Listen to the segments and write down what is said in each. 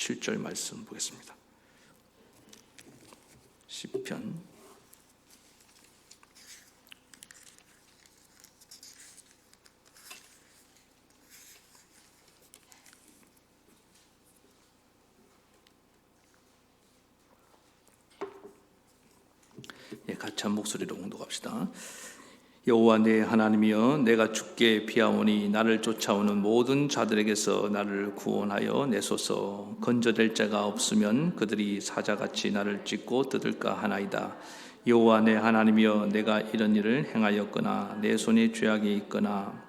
7절 말씀 보겠습니다. 시편 7절 같이 한 목소리로 공독합시다. 여호와 내 하나님이여, 내가 주께 피하오니 나를 쫓아오는 모든 자들에게서 나를 구원하여 내소서. 건져낼 자가 없으면 그들이 사자같이 나를 찢고 뜯을까 하나이다. 여호와 내 하나님이여, 내가 이런 일을 행하였거나 내 손에 죄악이 있거나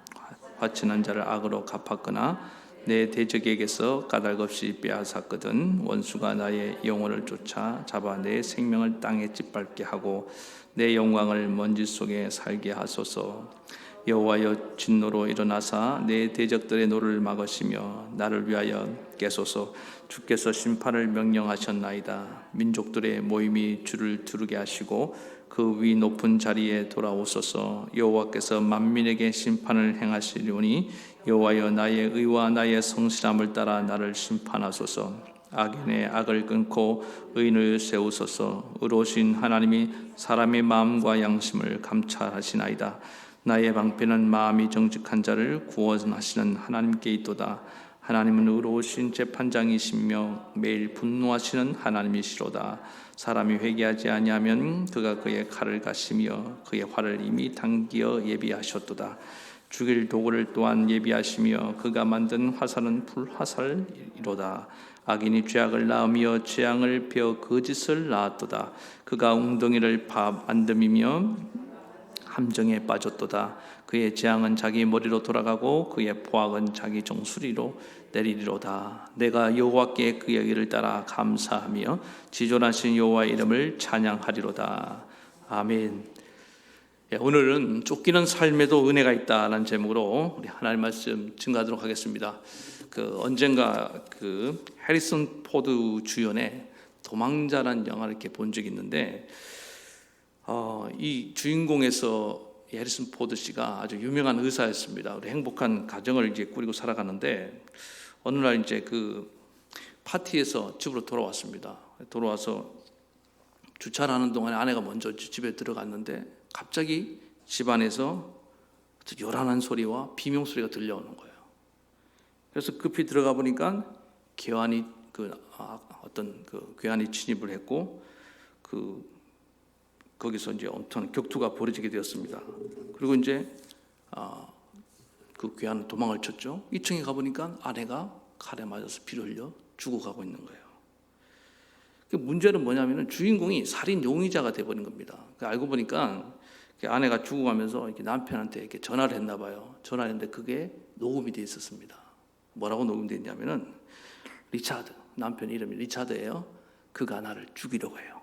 화친한 자를 악으로 갚았거나 내 대적에게서 까닭없이 빼앗았거든 원수가 나의 영혼을 쫓아 잡아 내 생명을 땅에 짓밟게 하고 내 영광을 먼지 속에 살게 하소서. 여호와여, 진노로 일어나사 내 대적들의 노를 막으시며 나를 위하여 깨소서. 주께서 심판을 명령하셨나이다. 민족들의 모임이 주를 두르게 하시고 그 위 높은 자리에 돌아오소서. 여호와께서 만민에게 심판을 행하시려니 여호와여, 나의 의와 나의 성실함을 따라 나를 심판하소서. 악인의 악을 끊고 의인을 세우소서. 의로우신 하나님이 사람의 마음과 양심을 감찰하시나이다. 나의 방패는 마음이 정직한 자를 구원하시는 하나님께 있도다. 하나님은 의로우신 재판장이시며 매일 분노하시는 하나님이시로다. 사람이 회개하지 아니하면 그가 그의 칼을 가시며 그의 활을 이미 당기어 예비하셨도다. 죽일 도구를 또한 예비하시며 그가 만든 화살은 불화살이로다. 악인이 죄악을 낳으며 재앙을 베어 거짓을 낳았도다. 그가 웅덩이를 만듦이며 함정에 빠졌도다. 그의 재앙은 자기 머리로 돌아가고 그의 포악은 자기 정수리로 내리리로다. 내가 여호와께 그의 일을 따라 감사하며 지존하신 여호와의 이름을 찬양하리로다. 아멘. 오늘은 쫓기는 삶에도 은혜가 있다라는 제목으로 우리 하나님 말씀 증거하도록 하겠습니다. 언젠가 해리슨 포드 주연의 도망자라는 영화를 이렇게 본 적이 있는데, 이 주인공에서 해리슨 포드 씨가 아주 유명한 의사였습니다. 우리 행복한 가정을 이제 꾸리고 살아가는데, 어느 날 이제 파티에서 집으로 돌아왔습니다. 돌아와서 주차를 하는 동안에 아내가 먼저 집에 들어갔는데 갑자기 집 안에서 요란한 소리와 비명 소리가 들려오는 거예요. 그래서 급히 들어가 보니까 괴환이 괴환이 침입을 했고 거기서 이제 엄청난 격투가 벌어지게 되었습니다. 그리고 이제 그 괴한은 도망을 쳤죠. 2층에 가보니까 아내가 칼에 맞아서 피를 흘려 죽어가고 있는 거예요. 문제는 뭐냐면은 주인공이 살인 용의자가 돼버린 겁니다. 알고 보니까 아내가 죽어가면서 이렇게 남편한테 이렇게 전화를 했나 봐요. 전화를 했는데 그게 녹음이 돼 있었습니다. 뭐라고 녹음되어 있냐면은, 리차드, 남편 이름이 리차드예요. 그가 나를 죽이려고 해요.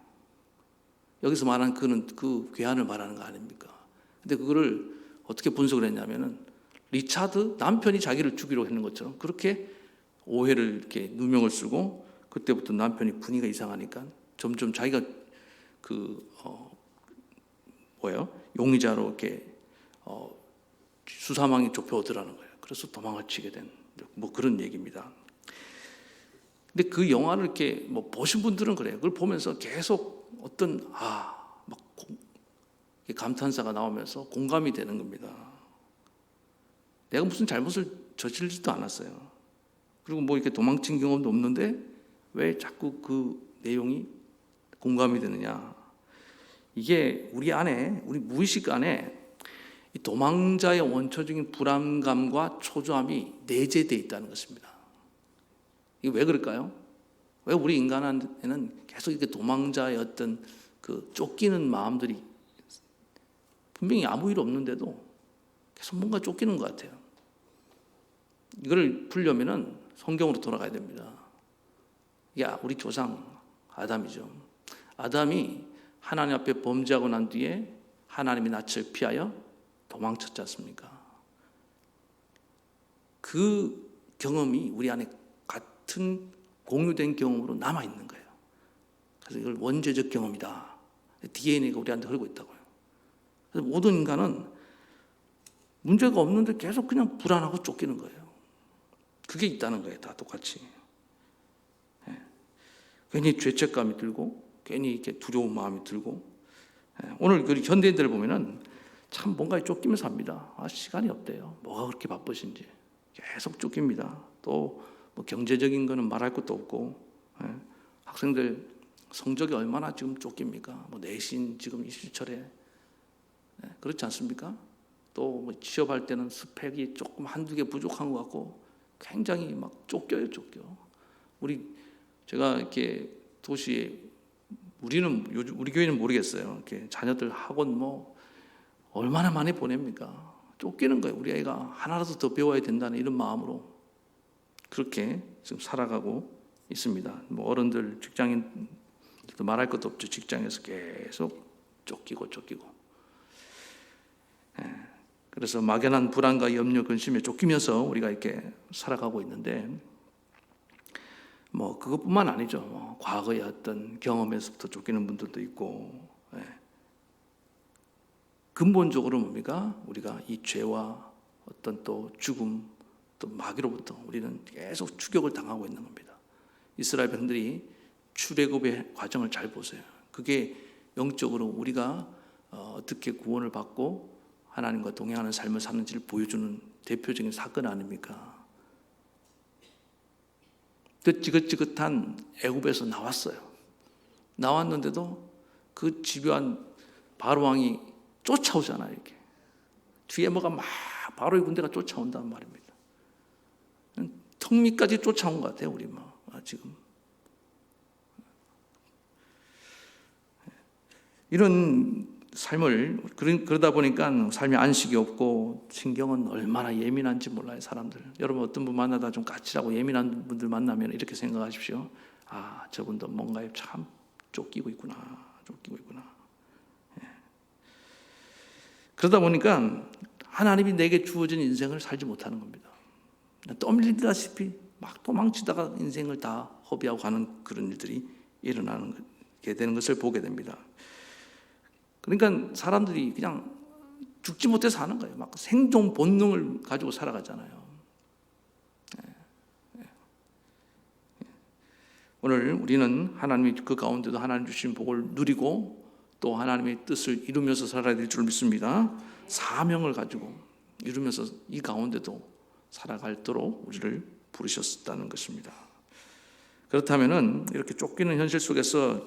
여기서 말하는 그는 그 괴한을 말하는 거 아닙니까? 근데 그거를 어떻게 분석을 했냐면은, 리차드 남편이 자기를 죽이려고 했는 것처럼 그렇게 오해를 이렇게 누명을 쓰고, 그때부터 남편이 분위기가 이상하니까 점점 자기가 용의자로 이렇게 수사망에 좁혀오더라는 거예요. 그래서 도망을 치게 된 그런 얘기입니다. 근데 그 영화를 이렇게 보신 분들은 그래요. 그걸 보면서 계속 어떤 감탄사가 나오면서 공감이 되는 겁니다. 내가 무슨 잘못을 저지르지도 않았어요. 그리고 이렇게 도망친 경험도 없는데 왜 자꾸 그 내용이 공감이 되느냐? 이게 우리 무의식 안에 이 도망자의 원초적인 불안감과 초조함이 내재되어 있다는 것입니다. 이게 왜 그럴까요? 왜 우리 인간에는 계속 이렇게 도망자의 어떤 쫓기는 마음들이 분명히 아무 일 없는데도 계속 뭔가 쫓기는 것 같아요. 이걸 풀려면은 성경으로 돌아가야 됩니다. 우리 조상 아담이죠. 아담이 하나님 앞에 범죄하고 난 뒤에 하나님의 낯을 피하여 도망쳤지 않습니까? 그 경험이 우리 안에 같은 공유된 경험으로 남아있는 거예요. 그래서 이걸 원죄적 경험이다. DNA가 우리한테 흐르고 있다고요. 그래서 모든 인간은 문제가 없는데 계속 그냥 불안하고 쫓기는 거예요. 그게 있다는 거예요. 다 똑같이. 괜히 죄책감이 들고 괜히 이렇게 두려운 마음이 들고 오늘 그 현대인들을 보면은 참 뭔가에 쫓기며 삽니다. 시간이 없대요. 뭐가 그렇게 바쁘신지 계속 쫓깁니다. 또 뭐 경제적인 거는 말할 것도 없고 학생들 성적이 얼마나 지금 쫓깁니까? 뭐 내신 지금 이 시절에 그렇지 않습니까? 또 뭐 취업할 때는 스펙이 조금 한두 개 부족한 것 같고 굉장히 막 쫓겨요. 제가 이렇게 도시에 우리는 요즘 우리 교회는 모르겠어요. 이렇게 자녀들 학원 뭐 얼마나 많이 보냅니까? 쫓기는 거예요. 우리 아이가 하나라도 더 배워야 된다는 이런 마음으로 그렇게 지금 살아가고 있습니다. 뭐 어른들 직장인들도 말할 것도 없죠. 직장에서 계속 쫓기고. 그래서 막연한 불안과 염려, 근심에 쫓기면서 우리가 이렇게 살아가고 있는데 뭐 그것뿐만 아니죠. 뭐 과거의 어떤 경험에서부터 쫓기는 분들도 있고 근본적으로 뭡니까? 우리가 이 죄와 어떤 또 죽음 또 마귀로부터 우리는 계속 추격을 당하고 있는 겁니다. 이스라엘 백성들이 출애굽의 과정을 잘 보세요. 그게 영적으로 우리가 어떻게 구원을 받고 하나님과 동행하는 삶을 사는지를 보여주는 대표적인 사건 아닙니까? 지긋지긋한 애굽에서 나왔어요. 나왔는데도 그 집요한 바로 왕이 쫓아오잖아요. 이렇게 뒤에 뭐가 막 바로의 군대가 쫓아온단 말입니다. 턱 밑까지 쫓아온 것 같아요. 우리 지금 이런 삶을 그러다 보니까 삶에 안식이 없고 신경은 얼마나 예민한지 몰라요. 사람들. 여러분 어떤 분 만나다 좀 까칠하고 예민한 분들 만나면 이렇게 생각하십시오. 저분도 뭔가에 참 쫓기고 있구나. 그러다 보니까 하나님이 내게 주어진 인생을 살지 못하는 겁니다. 떠밀리다시피 막 도망치다가 인생을 다 허비하고 가는 그런 일들이 일어나게 되는 것을 보게 됩니다. 그러니까 사람들이 그냥 죽지 못해 사는 거예요. 막 생존 본능을 가지고 살아가잖아요. 오늘 우리는 하나님이 그 가운데도 하나님 주신 복을 누리고 또 하나님의 뜻을 이루면서 살아야 될 줄 믿습니다. 사명을 가지고 이루면서 이 가운데도 살아갈도록 우리를 부르셨다는 것입니다. 그렇다면은 이렇게 쫓기는 현실 속에서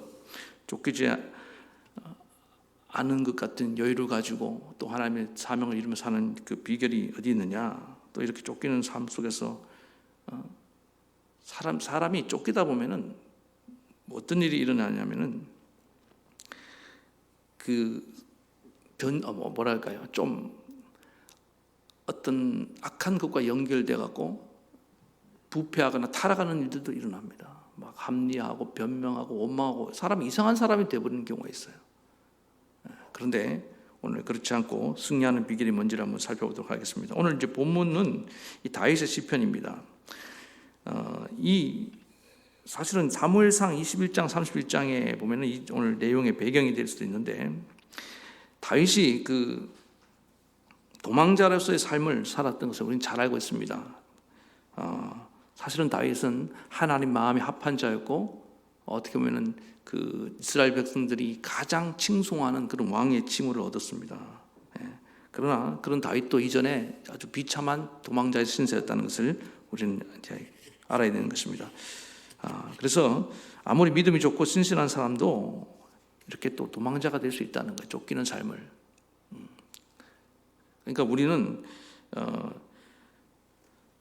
쫓기지 않은 것 같은 여유를 가지고 또 하나님의 사명을 이루며 사는 그 비결이 어디 있느냐? 또 이렇게 쫓기는 삶 속에서 사람이 쫓기다 보면은 어떤 일이 일어나냐면은 뭐랄까요? 좀 어떤 악한 것과 연결돼 갖고 부패하거나 타락하는 일들도 일어납니다. 막 합리화하고 변명하고 원망하고 사람이 이상한 사람이 되어버리는 경우가 있어요. 그런데 오늘 그렇지 않고 승리하는 비결이 뭔지를 한번 살펴보도록 하겠습니다. 오늘 이제 본문은 이 다윗의 시편입니다. 이 사실은 사무엘상 21장 31장에 보면은 오늘 내용의 배경이 될 수도 있는데 다윗이 그 도망자로서의 삶을 살았던 것을 우리는 잘 알고 있습니다. 사실은 다윗은 하나님 마음에 합한 자였고 어떻게 보면은 그 이스라엘 백성들이 가장 칭송하는 그런 왕의 칭호를 얻었습니다. 그러나 그런 다윗도 이전에 아주 비참한 도망자의 신세였다는 것을 우리는 이제 알아야 되는 것입니다. 그래서 아무리 믿음이 좋고 신실한 사람도 이렇게 또 도망자가 될 수 있다는 거예요. 쫓기는 삶을. 그러니까 우리는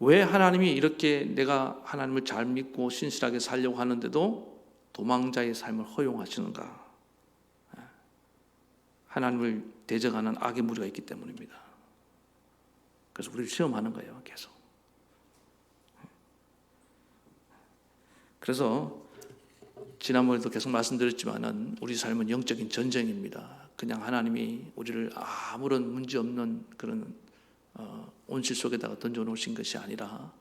왜 하나님이 이렇게 내가 하나님을 잘 믿고 신실하게 살려고 하는데도 도망자의 삶을 허용하시는가? 하나님을 대적하는 악의 무리가 있기 때문입니다. 그래서 우리를 시험하는 거예요, 계속. 그래서 지난번에도 계속 말씀드렸지만은 우리 삶은 영적인 전쟁입니다. 그냥 하나님이 우리를 아무런 문제 없는 그런 온실 속에다가 던져놓으신 것이 아니라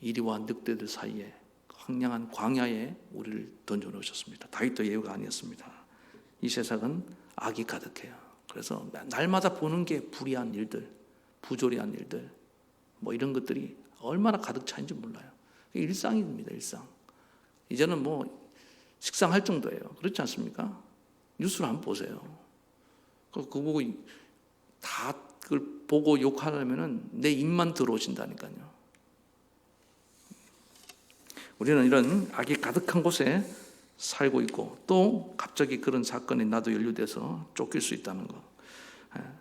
이리와 늑대들 사이에 황량한 광야에 우리를 던져놓으셨습니다. 다윗도 예우가 아니었습니다. 이 세상은 악이 가득해요. 그래서 날마다 보는 게 불의한 일들, 부조리한 일들, 뭐 이런 것들이 얼마나 가득 차인지 몰라요. 일상입니다, 일상. 이제는 뭐 식상할 정도예요. 그렇지 않습니까? 뉴스를 한번 보세요. 그거 보고 다 그걸 보고 욕하려면은 내 입만 들어오신다니까요. 우리는 이런 악이 가득한 곳에 살고 있고 또 갑자기 그런 사건에 나도 연루돼서 쫓길 수 있다는 거.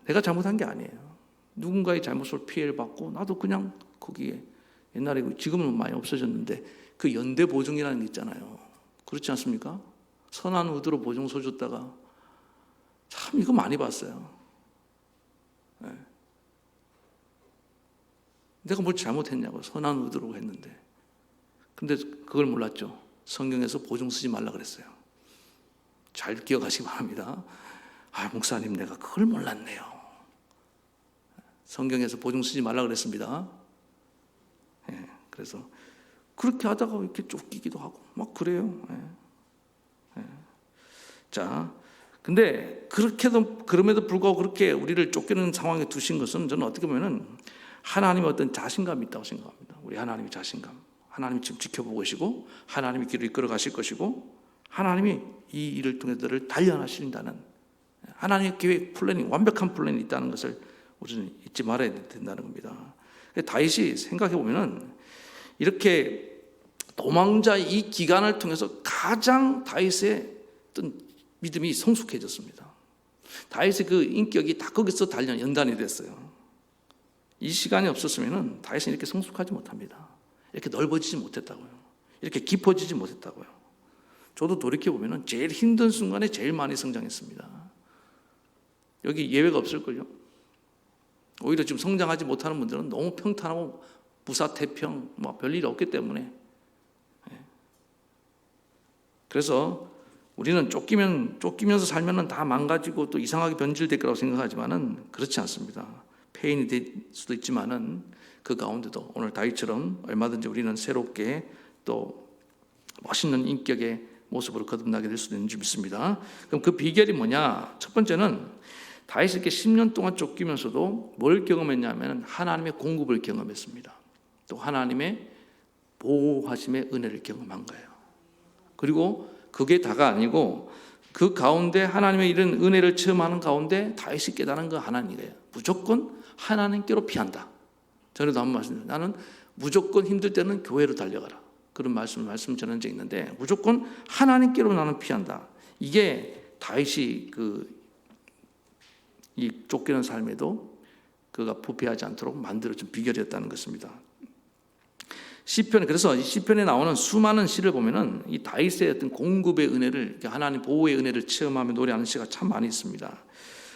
내가 잘못한 게 아니에요. 누군가의 잘못을 피해를 받고 나도 그냥 거기에 옛날에 지금은 많이 없어졌는데 그 연대 보증이라는 게 있잖아요. 그렇지 않습니까? 선한 의도로 보증서 줬다가 참 이거 많이 봤어요. 내가 뭘 잘못했냐고 선한 의도로 했는데 근데 그걸 몰랐죠. 성경에서 보증 쓰지 말라 그랬어요. 잘 기억하시기 바랍니다. 목사님 내가 그걸 몰랐네요. 성경에서 보증 쓰지 말라 그랬습니다. 그래서 그렇게 하다가 이렇게 쫓기기도 하고 막 그래요. 자, 근데 그럼에도 불구하고 그렇게 우리를 쫓기는 상황에 두신 것은 저는 어떻게 보면은 하나님의 어떤 자신감이 있다고 생각합니다. 우리 하나님의 자신감. 하나님이 지금 지켜보고 계시고 하나님이 길을 이끌어 가실 것이고 하나님이 이 일을 통해서 너를 단련하신다는 하나님의 계획, 플래닝, 완벽한 플랜이 있다는 것을 우리는 잊지 말아야 된다는 겁니다. 다윗이 생각해 보면은 이렇게 도망자 이 기간을 통해서 가장 다윗의 어떤 믿음이 성숙해졌습니다. 다윗의 그 인격이 다 거기서 연단이 됐어요. 이 시간이 없었으면 다윗은 이렇게 성숙하지 못합니다. 이렇게 넓어지지 못했다고요. 이렇게 깊어지지 못했다고요. 저도 돌이켜보면 제일 힘든 순간에 제일 많이 성장했습니다. 여기 예외가 없을걸요. 오히려 지금 성장하지 못하는 분들은 너무 평탄하고 무사태평 별일 없기 때문에 그래서 우리는 쫓기면서 살면 다 망가지고 또 이상하게 변질될 거라고 생각하지만은 그렇지 않습니다. 폐인이 될 수도 있지만은 그 가운데도 오늘 다윗처럼 얼마든지 우리는 새롭게 또 멋있는 인격의 모습으로 거듭나게 될 수도 있는 줄 믿습니다. 그럼 그 비결이 뭐냐? 첫 번째는 다윗이 이렇게 10년 동안 쫓기면서도 뭘 경험했냐면 하나님의 공급을 경험했습니다. 또 하나님의 보호하심의 은혜를 경험한 거예요. 그리고 그게 다가 아니고 그 가운데 하나님의 이런 은혜를 체험하는 가운데 다윗이 깨달은 거 하나님이에요. 무조건 하나님께로 피한다. 전에도 한번 말씀드렸는데 나는 무조건 힘들 때는 교회로 달려가라. 그런 말씀 전한 적 있는데 무조건 하나님께로 나는 피한다. 이게 다윗이 이 쫓기는 삶에도 그가 부패하지 않도록 만들어준 비결이었다는 것입니다. 그래서 이 시편에 나오는 수많은 시를 보면은 이 다윗의 어떤 공급의 은혜를 하나님 보호의 은혜를 체험하며 노래하는 시가 참 많이 있습니다.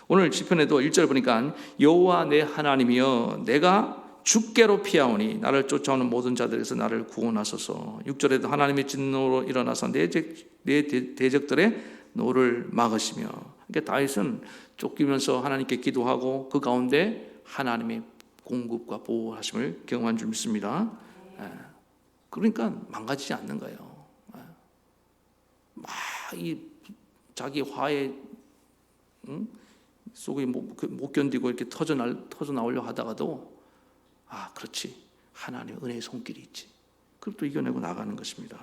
오늘 시편에도 1절 보니까 여호와 내 하나님이여 내가 주께로 피하오니 나를 쫓아오는 모든 자들에게서 나를 구원하소서. 6절에도 하나님의 진노로 일어나서 내 대적들의 노를 막으시며. 그러니까 다윗은 쫓기면서 하나님께 기도하고 그 가운데 하나님의 공급과 보호하심을 경험한 줄 믿습니다. 그러니까 망가지지 않는 거예요. 막 이 자기 화에 속에 못 견디고 이렇게 터져 나오려고 하다가도 그렇지 하나님의 은혜의 손길이 있지. 그걸 또 이겨내고 나가는 것입니다.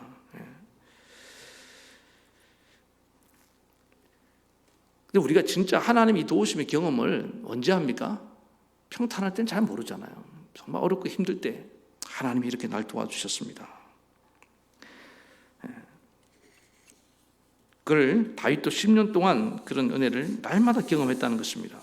근데 우리가 진짜 하나님이 도우심의 경험을 언제 합니까? 평탄할 땐 잘 모르잖아요. 정말 어렵고 힘들 때 하나님이 이렇게 날 도와주셨습니다. 그걸 다윗도 10년 동안 그런 은혜를 날마다 경험했다는 것입니다.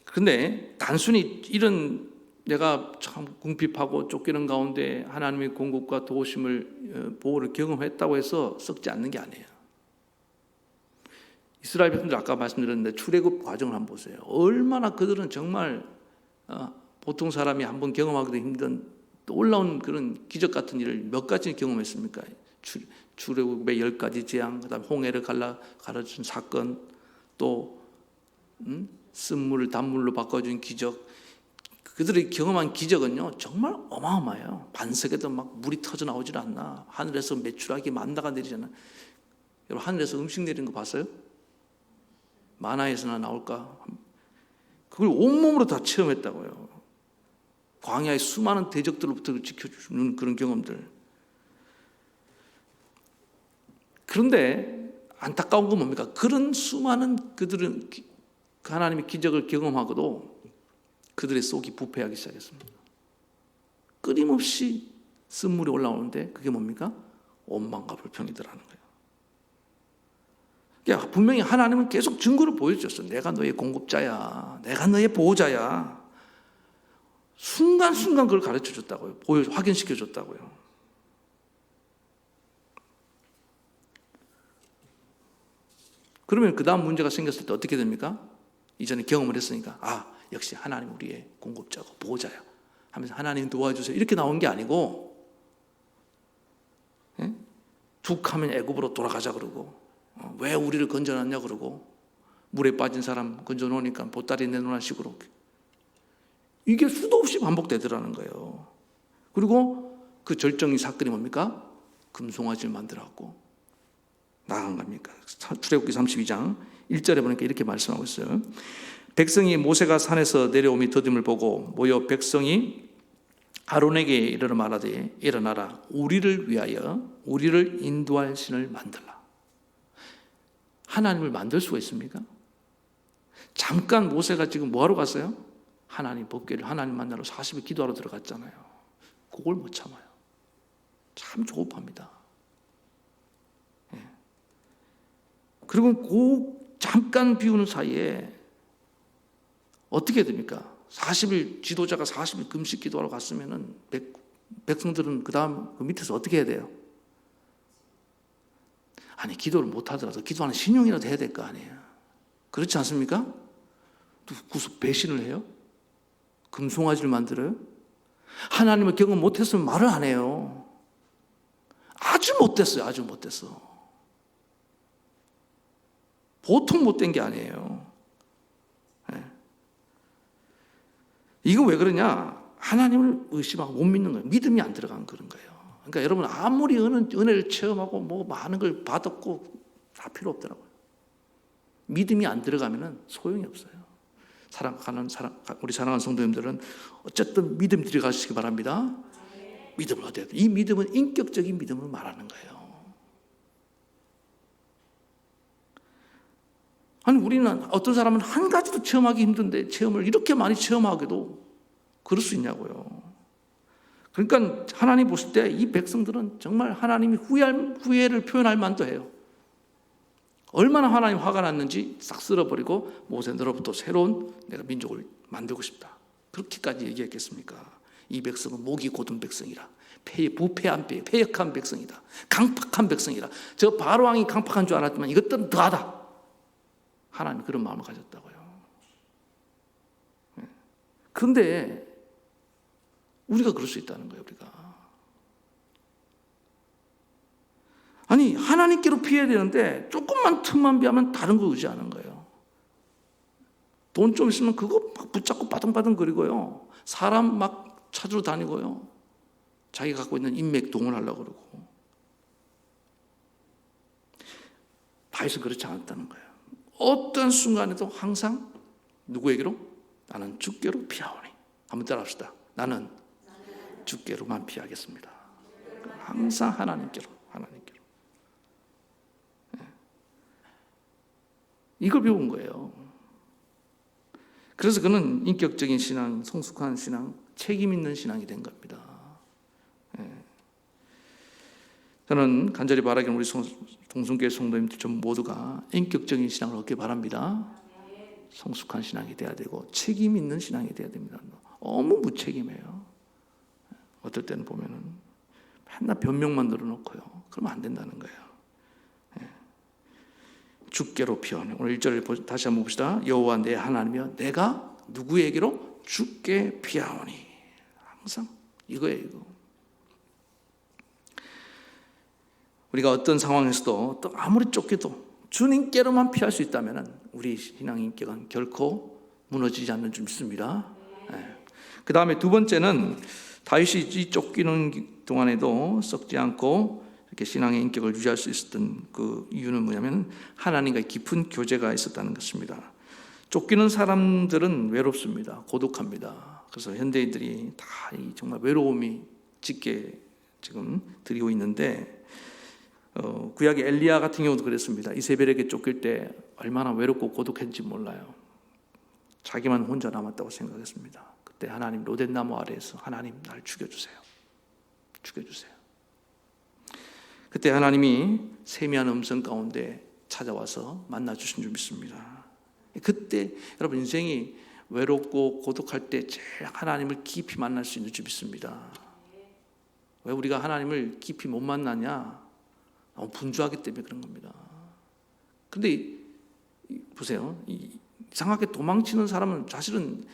그런데 단순히 이런 내가 참 궁핍하고 쫓기는 가운데 하나님의 공급과 도우심을 보호를 경험했다고 해서 썩지 않는 게 아니에요. 이스라엘 백성들 아까 말씀드렸는데 출애굽 과정을 한번 보세요. 얼마나 그들은 정말 보통 사람이 한번 경험하기도 힘든 놀라운 그런 기적 같은 일을 몇 가지 경험했습니까? 출애굽의 10가지 재앙, 그다음 홍해를 갈라준 사건, 또 쓴물을 단물로 바꿔준 기적. 그들이 경험한 기적은요 정말 어마어마해요. 반석에도 막 물이 터져 나오질 않나. 하늘에서 메추라기 만나가 내리잖아. 여러분 하늘에서 음식 내리는 거 봤어요? 만화에서나 나올까? 그걸 온몸으로 다 체험했다고요. 광야의 수많은 대적들로부터 지켜주는 그런 경험들. 그런데 안타까운 건 뭡니까? 그런 수많은 그들은 그 하나님의 기적을 경험하고도 그들의 속이 부패하기 시작했습니다. 끊임없이 쓴물이 올라오는데 그게 뭡니까? 원망과 불평이더라는 거예요. 그러니까 분명히 하나님은 계속 증거를 보여주셨어요. 내가 너의 공급자야. 내가 너의 보호자야. 순간순간 그걸 가르쳐 줬다고요. 확인시켜 줬다고요. 그러면 그 다음 문제가 생겼을 때 어떻게 됩니까? 이전에 경험을 했으니까 역시 하나님 우리의 공급자고 보호자야 하면서 하나님 도와주세요 이렇게 나온 게 아니고, 툭 하면 애굽으로 돌아가자 그러고, 왜 우리를 건져놨냐 그러고, 물에 빠진 사람 건져놓으니까 보따리 내놓는 식으로 이게 수도 없이 반복되더라는 거예요. 그리고 그 절정의 사건이 뭡니까? 금송아지를 만들어갖고 나간 겁니까? 출애굽기 32장 1절에 보니까 이렇게 말씀하고 있어요. 백성이 모세가 산에서 내려오미 더딤을 보고 모여 백성이 아론에게 이르러 말하되 일어나라 우리를 위하여 우리를 인도할 신을 만들라. 하나님을 만들 수가 있습니까? 잠깐 모세가 지금 뭐하러 갔어요? 하나님 법궤를 하나님 만나러 40일 기도하러 들어갔잖아요. 그걸 못 참아요. 참 조급합니다. 그리고 그 잠깐 비우는 사이에 어떻게 됩니까? 40일 지도자가 40일 금식 기도하러 갔으면은 백성들은 그 다음 그 밑에서 어떻게 해야 돼요? 아니 기도를 못 하더라도 기도하는 신용이라도 해야 될 거 아니에요. 그렇지 않습니까? 무슨 배신을 해요? 금송아지를 만들어요? 하나님을 경험 못했으면 말을 안 해요. 아주 못됐어요. 아주 못됐어. 보통 못된 게 아니에요. 이거 왜 그러냐? 하나님을 의심하고 못 믿는 거예요. 믿음이 안 들어간 그런 거예요. 그러니까 여러분 아무리 은혜를 체험하고 뭐 많은 걸 받았고 다 필요 없더라고요. 믿음이 안 들어가면은 소용이 없어요. 우리 사랑하는 성도님들은 어쨌든 믿음 들어가시기 바랍니다. 믿음을 얻어야 돼요. 이 믿음은 인격적인 믿음을 말하는 거예요. 아니 우리는 어떤 사람은 한 가지도 체험하기 힘든데 체험을 이렇게 많이 체험하게도 그럴 수 있냐고요. 그러니까 하나님 보실 때 이 백성들은 정말 하나님이 후회를 표현할 만도 해요. 얼마나 하나님 화가 났는지 싹 쓸어버리고 모세 너로부터 새로운 내가 민족을 만들고 싶다. 그렇게까지 얘기했겠습니까? 이 백성은 목이 곧은 백성이라 부패한 패역한 백성이다. 강팍한 백성이라. 저 바로왕이 강팍한 줄 알았지만 이것들은 더하다. 하나님 그런 마음을 가졌다고요. 그런데 우리가 그럴 수 있다는 거예요. 우리가 아니 하나님께로 피해야 되는데 조금만 틈만 비하면 다른 거 의지하는 거예요. 돈 좀 있으면 그거 막 붙잡고 바등바등거리고요. 사람 막 찾으러 다니고요. 자기가 갖고 있는 인맥 동원하려고 그러고. 다윗은 그렇지 않았다는 거예요. 어떤 순간에도 항상 누구에게로? 나는 주께로 피하오니. 한번 따라합시다. 나는 주께로만 피하겠습니다. 항상 하나님께로. 이걸 배운 거예요. 그래서 그는 인격적인 신앙, 성숙한 신앙, 책임 있는 신앙이 된 겁니다. 저는 간절히 바라기는 우리 동성교회 성도님들 전 모두가 인격적인 신앙을 얻길 바랍니다. 성숙한 신앙이 돼야 되고 책임 있는 신앙이 돼야 됩니다. 너무 무책임해요. 어떨 때는 보면은 맨날 변명만 늘어놓고요. 그러면 안 된다는 거예요. 주께로 피하오니. 오늘 1절을 다시 한번 봅시다. 여호와 내 하나님이여 내가 누구에게로? 주께 피하오니. 항상 이거예요. 이거. 우리가 어떤 상황에서도 또 아무리 쫓겨도 주님께로만 피할 수 있다면 우리 신앙 인격은 결코 무너지지 않는 줄 믿습니다. 그 다음에 두 번째는 다윗이 이 쫓기는 동안에도 썩지 않고 이렇게 신앙의 인격을 유지할 수 있었던 그 이유는 뭐냐면 하나님과의 깊은 교제가 있었다는 것입니다. 쫓기는 사람들은 외롭습니다. 고독합니다. 그래서 현대인들이 다 정말 외로움이 짙게 지금 들이고 있는데 구약의 엘리야 같은 경우도 그랬습니다. 이세벨에게 쫓길 때 얼마나 외롭고 고독했는지 몰라요. 자기만 혼자 남았다고 생각했습니다. 그때 하나님 로덴나무 아래에서 하나님 날 죽여주세요. 죽여주세요. 그때 하나님이 세미한 음성 가운데 찾아와서 만나주신 줄 믿습니다. 그때 여러분 인생이 외롭고 고독할 때 제일 하나님을 깊이 만날 수 있는 줄 믿습니다. 왜 우리가 하나님을 깊이 못 만나냐? 너무 분주하기 때문에 그런 겁니다. 그런데 보세요. 이상하게 도망치는 사람은 사실은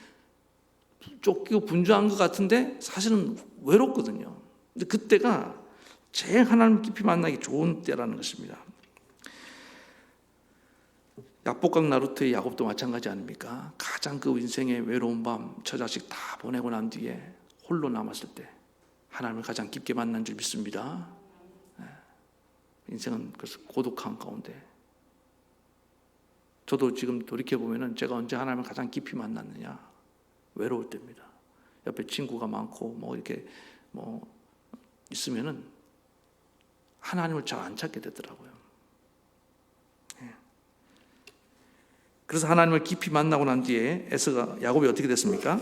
쫓기고 분주한 것 같은데 사실은 외롭거든요. 근데 그때가 제일 하나님 깊이 만나기 좋은 때라는 것입니다. 약복강 나루토의 야곱도 마찬가지 아닙니까? 가장 그 인생의 외로운 밤 처자식 다 보내고 난 뒤에 홀로 남았을 때 하나님을 가장 깊게 만난 줄 믿습니다. 인생은 그래서 고독한 가운데 저도 지금 돌이켜보면 제가 언제 하나님을 가장 깊이 만났느냐? 외로울 때입니다. 옆에 친구가 많고 뭐 이렇게 뭐 있으면은 하나님을 잘 안 찾게 되더라고요. 그래서 하나님을 깊이 만나고 난 뒤에 야곱이 어떻게 됐습니까?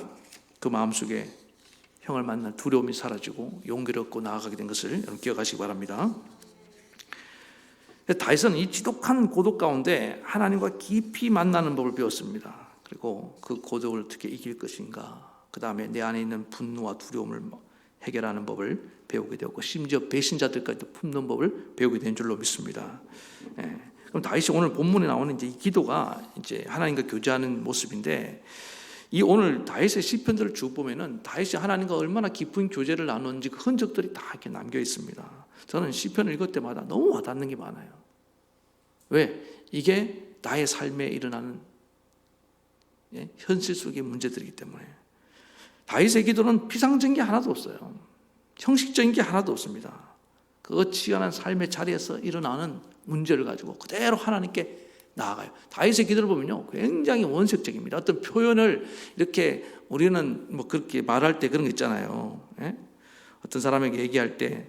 그 마음속에 형을 만날 두려움이 사라지고 용기를 얻고 나아가게 된 것을 여러분 기억하시기 바랍니다. 다윗은 이 지독한 고독 가운데 하나님과 깊이 만나는 법을 배웠습니다. 그리고 그 고독을 어떻게 이길 것인가, 그 다음에 내 안에 있는 분노와 두려움을 해결하는 법을 배우게 되었고 심지어 배신자들까지도 품는 법을 배우게 된 줄로 믿습니다. 그럼 다윗이 오늘 본문에 나오는 이제 이 기도가 이제 하나님과 교제하는 모습인데, 이 오늘 다윗의 시편들을 쭉 보면은 다윗이 하나님과 얼마나 깊은 교제를 나누는지 그 흔적들이 다 이렇게 남겨 있습니다. 저는 시편을 읽을 때마다 너무 와닿는 게 많아요. 왜? 이게 나의 삶에 일어나는 현실 속의 문제들이기 때문에. 다윗의 기도는 피상적인 게 하나도 없어요. 형식적인 게 하나도 없습니다. 그 어치간한 삶의 자리에서 일어나는 문제를 가지고 그대로 하나님께 나아가요. 다윗의 기도를 보면요, 굉장히 원색적입니다. 어떤 표현을 이렇게 우리는 뭐 그렇게 말할 때 그런 거 있잖아요. 어떤 사람에게 얘기할 때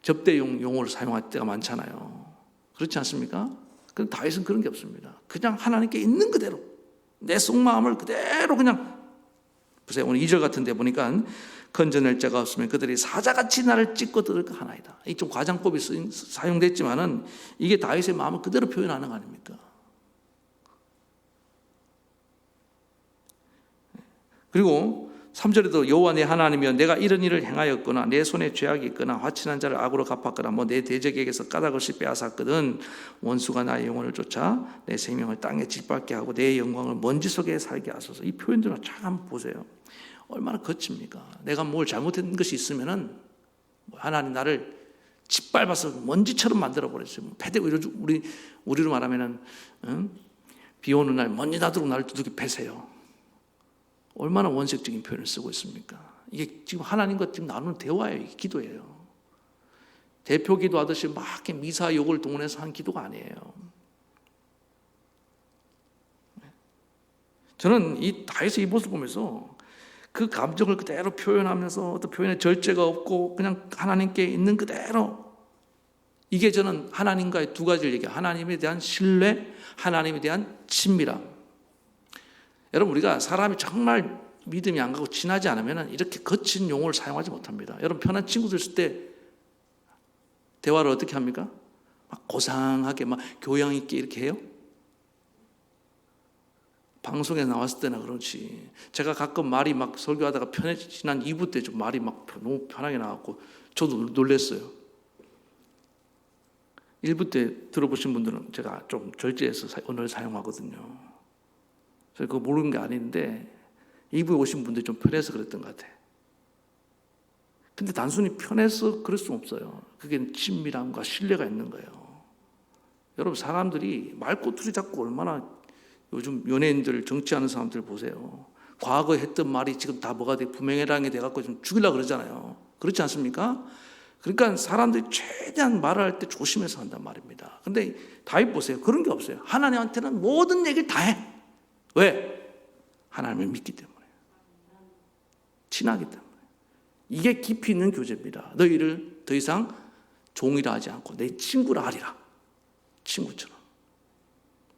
접대용 용어를 사용할 때가 많잖아요. 그렇지 않습니까? 그런데 다윗은 그런 게 없습니다. 그냥 하나님께 있는 그대로 내 속마음을 그대로 그냥 보세요. 오늘 2절 같은 데 보니까 건져낼 자가 없으면 그들이 사자같이 나를 찢고 뜯을까 하나이다. 이 좀 과장법이 사용됐지만은 이게 다윗의 마음을 그대로 표현하는 거 아닙니까? 그리고 3절에도 여호와 내 하나님이여 내가 이런 일을 행하였거나 내 손에 죄악이 있거나 화친한 자를 악으로 갚았거나 뭐 내 대적에게서 까닭없이 빼앗았거든 원수가 나의 영혼을 쫓아 내 생명을 땅에 짓밟게 하고 내 영광을 먼지 속에 살게 하소서. 이 표현들을 잘 한번 보세요. 얼마나 거칩니까? 내가 뭘 잘못한 것이 있으면은 하나님 나를 짓밟아서 먼지처럼 만들어 버렸어요. 우리로 말하면은 비 오는 날 먼지 나도록 나를 두들겨 패세요. 얼마나 원색적인 표현을 쓰고 있습니까? 이게 지금 하나님과 지금 나누는 대화예요. 이게 기도예요. 대표 기도하듯이 막 이렇게 미사 욕을 동원해서 한 기도가 아니에요. 저는 이 다윗의 이 모습을 보면서 그 감정을 그대로 표현하면서 어떤 표현에 절제가 없고 그냥 하나님께 있는 그대로, 이게 저는 하나님과의 두 가지를 얘기해요. 하나님에 대한 신뢰, 하나님에 대한 친밀함. 여러분, 우리가 사람이 정말 믿음이 안 가고 친하지 않으면 이렇게 거친 용어를 사용하지 못합니다. 여러분, 편한 친구들 있을 때 대화를 어떻게 합니까? 막 고상하게 막 교양 있게 이렇게 해요? 방송에 나왔을 때나 그렇지. 제가 가끔 말이 막 설교하다가 지난 2부 때 좀 말이 막 너무 편하게 나왔고 저도 놀랐어요. 1부 때 들어보신 분들은 제가 좀 절제해서 언어를 사용하거든요. 그래서 그거 모르는 게 아닌데 2부에 오신 분들이 좀 편해서 그랬던 것 같아요. 근데 단순히 편해서 그럴 수 없어요. 그게 친밀함과 신뢰가 있는 거예요. 여러분, 사람들이 말꼬투리 잡고 얼마나, 요즘 연예인들, 정치하는 사람들 보세요. 과거에 했던 말이 지금 다 뭐가 돼, 부메랑이 돼갖고 좀 죽이려고 그러잖아요. 그렇지 않습니까? 그러니까 사람들이 최대한 말을 할 때 조심해서 한단 말입니다. 근데 다윗 보세요. 그런 게 없어요. 하나님한테는 모든 얘기를 다 해. 왜? 하나님을 믿기 때문에. 친하기 때문에. 이게 깊이 있는 교제입니다. 너희를 더 이상 종이라 하지 않고 내 친구라 하리라. 친구처럼.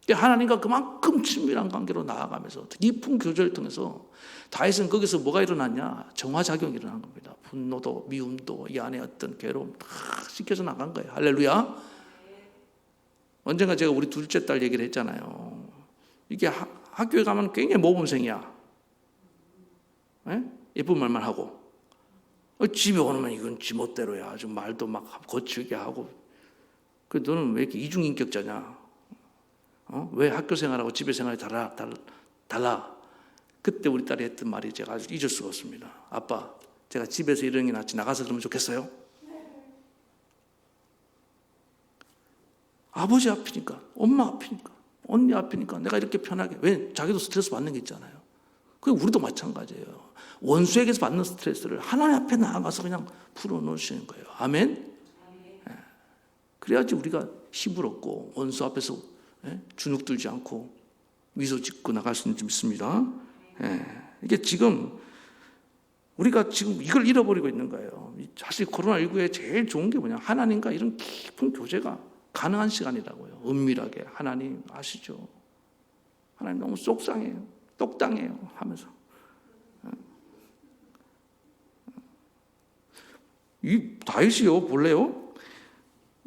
하나님과 그만큼 친밀한 관계로 나아가면서 깊은 교제를 통해서 다윗은 거기서 뭐가 일어났냐? 정화작용이 일어난 겁니다. 분노도 미움도 이 안에 어떤 괴로움 다 씻겨져 나간 거예요. 할렐루야. 언젠가 제가 우리 둘째 딸 얘기를 했잖아요. 이게 학교에 가면 굉장히 모범생이야. 예쁜 말만 하고 집에 오면 이건 지멋대로야. 좀 말도 막 거칠게 하고. 너는 왜 이렇게 이중인격자냐? 왜 학교 생활하고 집에 생활이 달라? 그때 우리 딸이 했던 말이 제가 아주 잊을 수가 없습니다. 아빠, 제가 집에서 이런 게 낫지 나가서 그러면 좋겠어요? 아버지 앞이니까, 엄마 앞이니까, 언니 앞이니까 내가 이렇게 편하게. 왜? 자기도 스트레스 받는 게 있잖아요. 우리도 마찬가지예요. 원수에게서 받는 스트레스를 하나님 앞에 나가서 그냥 풀어놓으시는 거예요. 아멘? 그래야지 우리가 힘을 얻고 원수 앞에서 주눅 들지 않고 미소 짓고 나갈 수 있는 줄 믿습니다. 이게 지금 우리가 지금 이걸 잃어버리고 있는 거예요. 사실 코로나19에 제일 좋은 게 뭐냐? 하나님과 이런 깊은 교제가 가능한 시간이라고요. 은밀하게. 하나님 아시죠? 하나님 너무 속상해요. 똑당해요. 하면서. 이 다윗이요, 볼래요?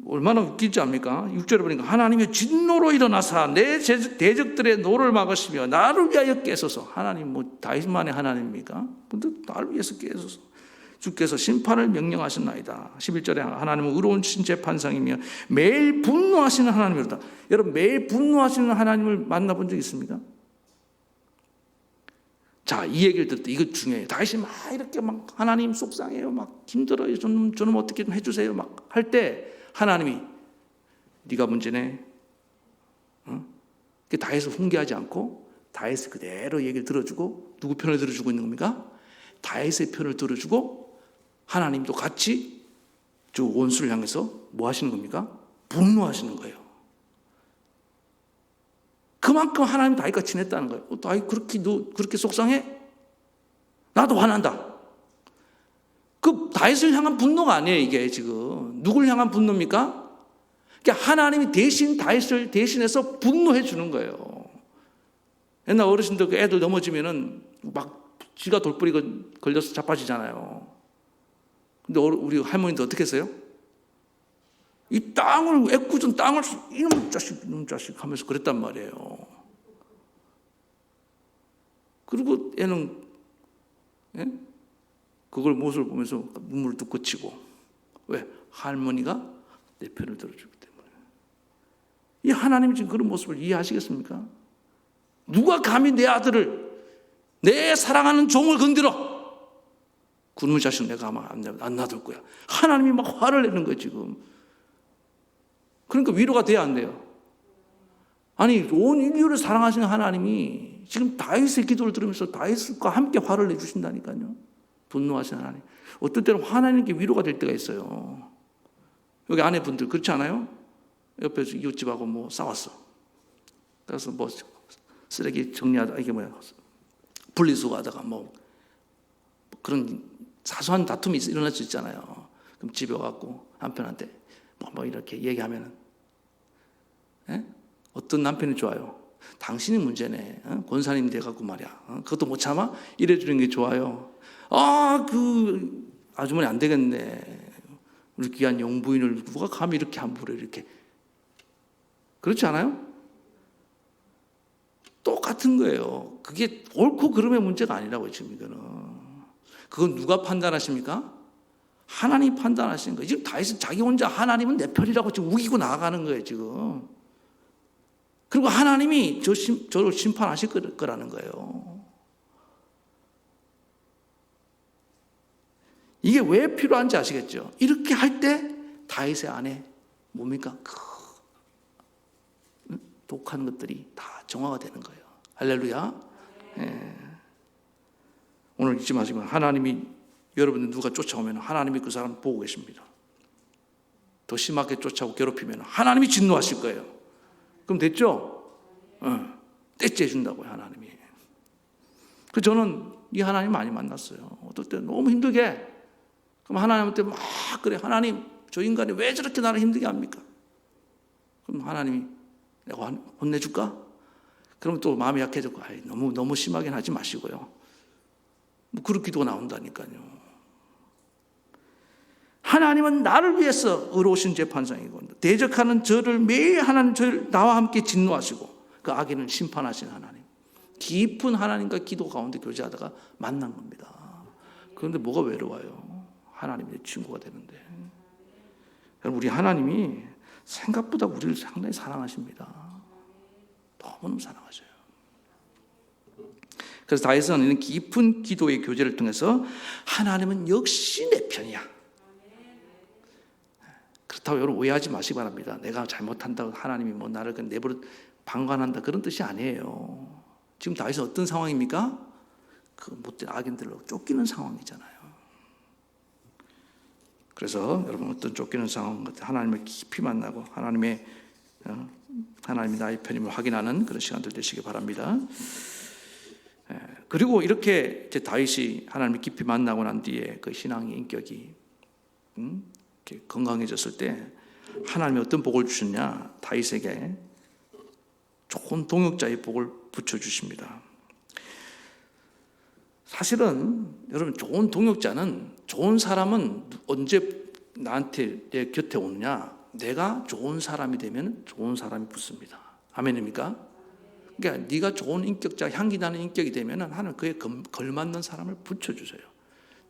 얼마나 웃기지 않습니까? 6절에 보니까 하나님의 진노로 일어나사 내 대적들의 노를 막으시며 나를 위하여 깨소서. 하나님 다윗만의 하나님입니까? 근데 나를 위해서 깨소서. 주께서 심판을 명령하셨나이다. 11절에 하나님은 의로운 재판상이며 매일 분노하시는 하나님이로다. 여러분, 매일 분노하시는 하나님을 만나본 적 있습니까? 자, 이 얘기를 들을 때 이거 중요해요. 다윗이 막 이렇게 막 하나님 속상해요. 막 힘들어요. 저는 어떻게 좀 해주세요. 막 할 때 하나님이 네가 문제네. 다윗을 훈계하지 않고 다윗을 그대로 얘기를 들어주고 누구 편을 들어주고 있는 겁니까? 다윗의 편을 들어주고 하나님도 같이 저 원수를 향해서 뭐 하시는 겁니까? 분노하시는 거예요. 그만큼 하나님 다윗과 친했다는 거예요. 다윗 너 그렇게 속상해? 나도 화난다. 그 다윗을 향한 분노가 아니에요, 이게 지금. 누굴 향한 분노입니까? 그러니까 하나님이 대신 다윗을 대신해서 분노해 주는 거예요. 옛날 어르신들 그 애들 넘어지면은 막 쥐가 돌뿌리 걸려서 자빠지잖아요. 근데 우리 할머니도 어떻게 했어요? 이 땅을, 애꿎은 땅을 이놈 자식 하면서 그랬단 말이에요. 그리고 애는 그걸 모습을 보면서 눈물을 뚝 그치고. 왜? 할머니가 내 편을 들어주기 때문에. 이 하나님이 지금 그런 모습을 이해하시겠습니까? 누가 감히 내 아들을, 내 사랑하는 종을 건드려? 그놈의 자식 내가 아마 안 놔둘 거야. 하나님이 막 화를 내는 거예요, 지금. 그러니까 위로가 돼야 안 돼요. 아니, 온 인류를 사랑하시는 하나님이 지금 다윗의 기도를 들으면서 다윗과 함께 화를 내주신다니까요. 분노하시는 하나님. 어떤 때는 하나님께 위로가 될 때가 있어요. 여기 아내분들 그렇지 않아요? 옆에서 이웃집하고 뭐 싸웠어. 그래서 뭐 쓰레기 정리하다, 이게 뭐야, 분리수거하다가 뭐 그런 사소한 다툼이 일어날 수 있잖아요. 그럼 집에 와갖고 남편한테 뭐 이렇게 얘기하면은, 어떤 남편이 좋아요? 당신이 문제네. 권사님 돼갖고 말이야. 그것도 못 참아? 이래주는 게 좋아요. 그 아주머니 안 되겠네. 우리 귀한 영부인을 누가 감히 이렇게 함부로 이렇게. 그렇지 않아요? 똑같은 거예요. 그게 옳고 그름의 문제가 아니라고요, 지금 이거는. 그건 누가 판단하십니까? 하나님 판단하시는 거예요. 지금 다윗은 자기 혼자 하나님은 내 편이라고 지금 우기고 나아가는 거예요, 지금. 그리고 하나님이 저를 심판하실 거라는 거예요. 이게 왜 필요한지 아시겠죠? 이렇게 할 때 다윗의 안에 뭡니까? 독한 것들이 다 정화가 되는 거예요. 할렐루야. 오늘 잊지 마시고, 하나님이 여러분들 누가 쫓아오면 하나님이 그 사람 보고 계십니다. 더 심하게 쫓아오고 괴롭히면 하나님이 진노하실 거예요. 그럼 됐죠? 떼째 해준다고요, 하나님이. 저는 이 하나님 많이 만났어요. 어떨 때 너무 힘들게. 그럼 하나님한테 막 그래, 하나님 저 인간이 왜 저렇게 나를 힘들게 합니까? 그럼 하나님이 내가 혼내줄까? 그럼 또 마음이 약해졌고, 너무 심하게 하지 마시고요. 뭐 그런 기도가 나온다니까요. 하나님은 나를 위해서 의로우신 재판장이고 대적하는 저를 매일 하나님 저를 나와 함께 진노하시고 그 악인을 심판하시는 하나님. 깊은 하나님과 기도 가운데 교제하다가 만난 겁니다. 그런데 뭐가 외로워요? 하나님이 내 친구가 되는데. 여러분, 우리 하나님이 생각보다 우리를 상당히 사랑하십니다. 너무너무 사랑하셔요. 그래서 다윗은 이런 깊은 기도의 교제를 통해서 하나님은 역시 내 편이야. 그렇다고 여러분 오해하지 마시기 바랍니다. 내가 잘못한다고 하나님이 뭐 나를 내버려 방관한다 그런 뜻이 아니에요. 지금 다윗은 어떤 상황입니까? 그 못된 악인들로 쫓기는 상황이잖아요. 그래서 여러분 어떤 쫓기는 상황 같은 하나님을 깊이 만나고 하나님이 나의 편임을 확인하는 그런 시간들 되시기 바랍니다. 그리고 이렇게 이제 다윗이 하나님을 깊이 만나고 난 뒤에 그 신앙의 인격이 이렇게 건강해졌을 때 하나님이 어떤 복을 주셨냐? 다윗에게 좋은 동역자의 복을 붙여주십니다. 사실은 여러분 좋은 동역자는 좋은 사람은 언제 나한테 내 곁에 오느냐? 내가 좋은 사람이 되면 좋은 사람이 붙습니다. 아멘입니까? 그러니까 네가 좋은 인격자, 향기 나는 인격이 되면 하나님 그에 걸맞는 사람을 붙여주세요.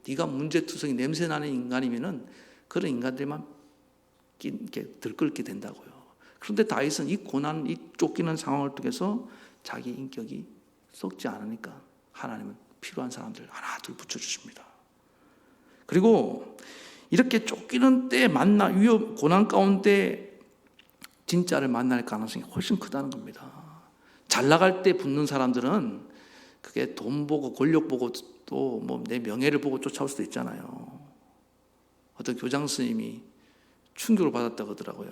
네가 문제투성이 냄새 나는 인간이면 그런 인간들만 이렇게 들끓게 된다고요. 그런데 다윗은 이 고난, 이 쫓기는 상황을 통해서 자기 인격이 썩지 않으니까 하나님은 필요한 사람들 하나 둘 붙여주십니다. 그리고 이렇게 쫓기는 때 고난 가운데 진짜를 만날 가능성이 훨씬 크다는 겁니다. 잘 나갈 때 붙는 사람들은 그게 돈 보고 권력 보고 또 뭐 내 명예를 보고 쫓아올 수도 있잖아요. 어떤 교장 스님이 충격을 받았다고 하더라고요.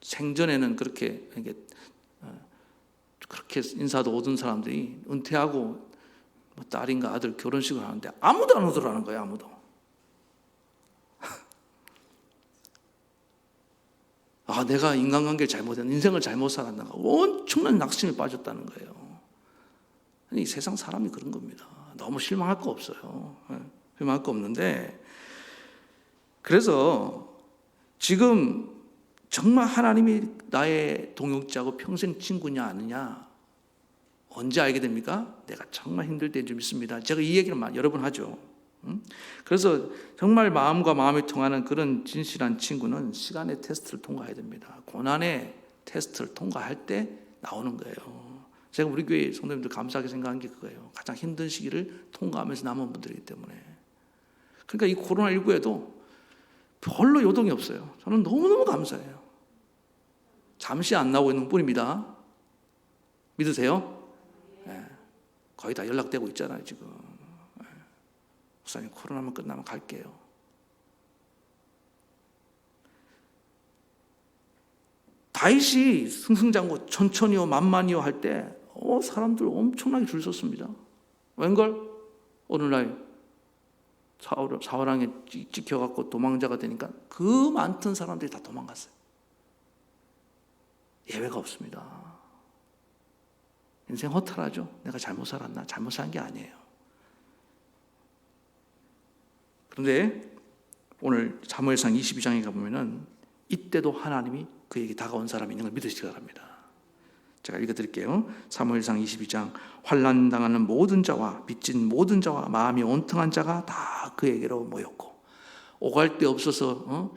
생전에는 그렇게 인사도 오던 사람들이 은퇴하고 뭐 딸인가 아들 결혼식을 하는데 아무도 안 오더라는 거예요. 아무도. 내가 인간관계를 잘못했나, 인생을 잘못 살았나, 엄청난 낙심에 빠졌다는 거예요. 이 세상 사람이 그런 겁니다. 너무 실망할 거 없어요. 실망할 거 없는데, 그래서 지금 정말 하나님이 나의 동역자고 평생 친구냐 아니냐 언제 알게 됩니까? 내가 정말 힘들 때인 줄 믿습니다. 제가 이 얘기를 여러 번 하죠. 그래서 정말 마음과 마음이 통하는 그런 진실한 친구는 시간의 테스트를 통과해야 됩니다. 고난의 테스트를 통과할 때 나오는 거예요. 제가 우리 교회 성도님들 감사하게 생각한 게 그거예요. 가장 힘든 시기를 통과하면서 남은 분들이기 때문에. 그러니까 이 코로나19에도 별로 요동이 없어요. 저는 너무너무 감사해요. 잠시 안 나오고 있는 뿐입니다. 믿으세요? 네. 거의 다 연락되고 있잖아요 지금. 목사님 코로나만 끝나면 갈게요. 다윗이 승승장구 천천히요 만만히요 할 때 사람들 엄청나게 줄 섰습니다. 웬걸? 어느 날 사울왕에 찍혀갖고 도망자가 되니까 그 많던 사람들이 다 도망갔어요. 예외가 없습니다. 인생 허탈하죠. 내가 잘못 살았나? 잘못 산 게 아니에요. 그런데 오늘 사무엘상 22장에 가보면은 이때도 하나님이 그에게 다가온 사람이 있는 걸 믿으시기 바랍니다. 제가 읽어드릴게요. 사무엘상 22장 환난 당하는 모든 자와 빚진 모든 자와 마음이 온통한 자가 다 그에게로 모였고 오갈 데 없어서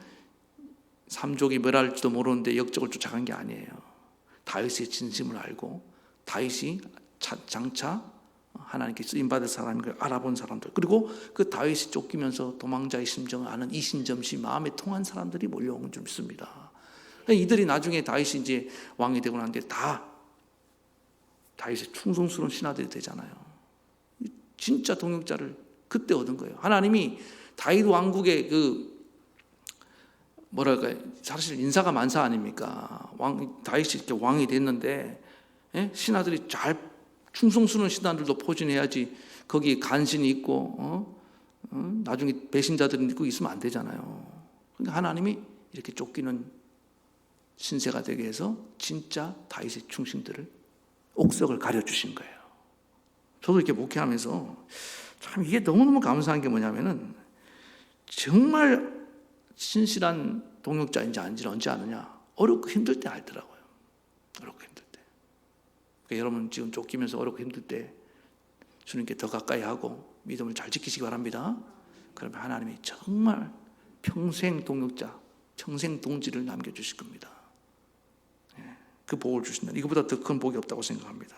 삼족이 멸할지도 모르는데 역적을 쫓아간 게 아니에요. 다윗의 진심을 알고 다윗이 장차 하나님께 쓰임받을 사람인 걸 알아본 사람들, 그리고 그 다윗이 쫓기면서 도망자의 심정을 아는 이신점시 마음에 통한 사람들이 몰려온 줄 믿습니다. 이들이 나중에 다윗이 이제 왕이 되고 난 뒤에 다 다윗의 충성스러운 신하들이 되잖아요. 진짜 동역자를 그때 얻은 거예요. 하나님이 다윗 왕국의 사실 인사가 만사 아닙니까? 다윗이 이렇게 왕이 됐는데 신하들이 잘 충성스러운 신하들도 포진해야지 거기 간신이 있고 나중에 배신자들이 믿고 있으면 안 되잖아요. 그러니까 하나님이 이렇게 쫓기는 신세가 되게 해서 진짜 다윗의 충신들을 옥석을 가려주신 거예요. 저도 이렇게 목회하면서 참 이게 너무너무 감사한 게 뭐냐면은 정말 신실한 동역자인지 아닌지를 언제 아느냐? 어렵고 힘들 때 알더라고요. 어렵고 힘들 때. 그러니까 여러분 지금 쫓기면서 어렵고 힘들 때 주님께 더 가까이 하고 믿음을 잘 지키시기 바랍니다. 그러면 하나님이 정말 평생 동역자, 평생 동지를 남겨주실 겁니다. 그 복을 주신다. 이거보다 더 큰 복이 없다고 생각합니다.